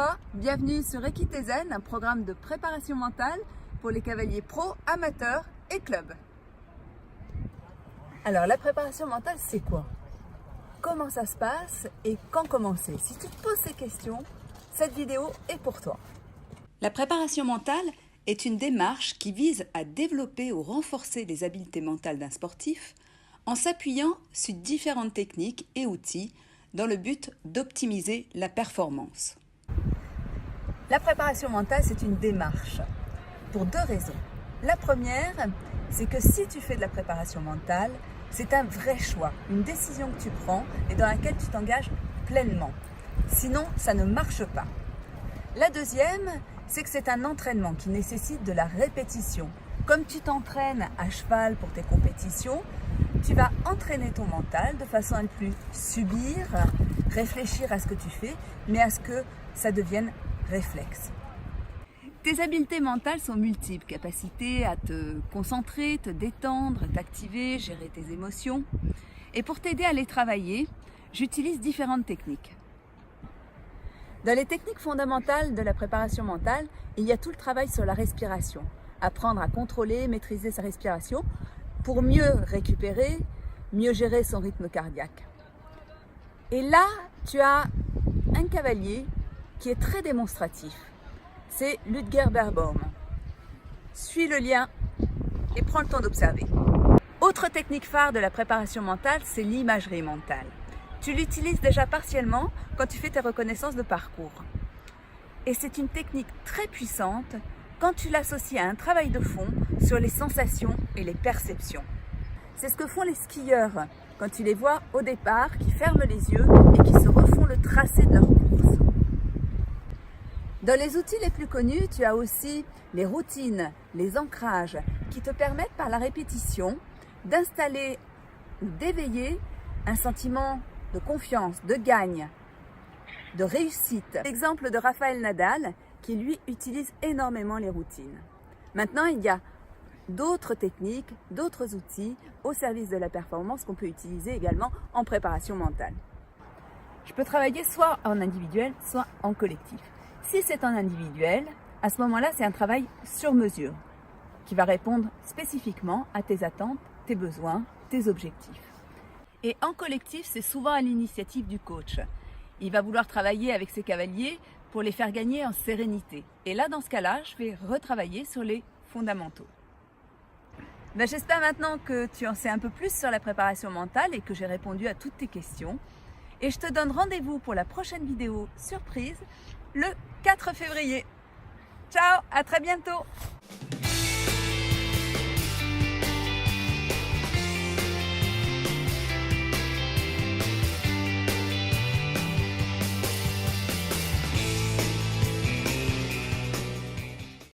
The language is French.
toi, bienvenue sur Equité-Zen, un programme de préparation mentale pour les cavaliers pros, amateurs et clubs. Alors la préparation mentale, c'est quoi? Comment ça se passe et quand commencer? Si tu te poses ces questions, cette vidéo est pour toi. La préparation mentale est une démarche qui vise à développer ou renforcer les habiletés mentales d'un sportif en s'appuyant sur différentes techniques et outils dans le but d'optimiser la performance. La préparation mentale, c'est une démarche pour deux raisons. La première, c'est que si tu fais de la préparation mentale, c'est un vrai choix, une décision que tu prends et dans laquelle tu t'engages pleinement. Sinon, ça ne marche pas. La deuxième, c'est que c'est un entraînement qui nécessite de la répétition. Comme tu t'entraînes à cheval pour tes compétitions, tu vas entraîner ton mental de façon à ne plus subir, réfléchir à ce que tu fais, mais à ce que ça devienne réflexe. Tes habiletés mentales sont multiples, capacité à te concentrer, te détendre, t'activer, gérer tes émotions. Et pour t'aider à les travailler, j'utilise différentes techniques. Dans les techniques fondamentales de la préparation mentale, il y a tout le travail sur la respiration. Apprendre à contrôler, maîtriser sa respiration pour mieux récupérer, mieux gérer son rythme cardiaque. Et là, tu as un cavalier qui est très démonstratif. C'est Ludger Beerbohm. Suis le lien et prends le temps d'observer. Autre technique phare de la préparation mentale, c'est l'imagerie mentale. Tu l'utilises déjà partiellement quand tu fais tes reconnaissances de parcours. Et c'est une technique très puissante quand tu l'associes à un travail de fond sur les sensations et les perceptions. C'est ce que font les skieurs quand tu les vois au départ, qui ferment les yeux et qui se refont le tracé de leur course. Dans les outils les plus connus, tu as aussi les routines, les ancrages qui te permettent par la répétition d'installer ou d'éveiller un sentiment de confiance, de gagne, de réussite. L'exemple de Rafael Nadal qui lui utilise énormément les routines. Maintenant, il y a d'autres techniques, d'autres outils au service de la performance qu'on peut utiliser également en préparation mentale. Je peux travailler soit en individuel, soit en collectif. Si c'est en individuel, à ce moment-là, c'est un travail sur mesure qui va répondre spécifiquement à tes attentes, tes besoins, tes objectifs. Et en collectif, c'est souvent à l'initiative du coach. Il va vouloir travailler avec ses cavaliers pour les faire gagner en sérénité. Et là, dans ce cas-là, je vais retravailler sur les fondamentaux. J'espère maintenant que tu en sais un peu plus sur la préparation mentale et que j'ai répondu à toutes tes questions. Et je te donne rendez-vous pour la prochaine vidéo surprise le 4 février. Ciao, à très bientôt!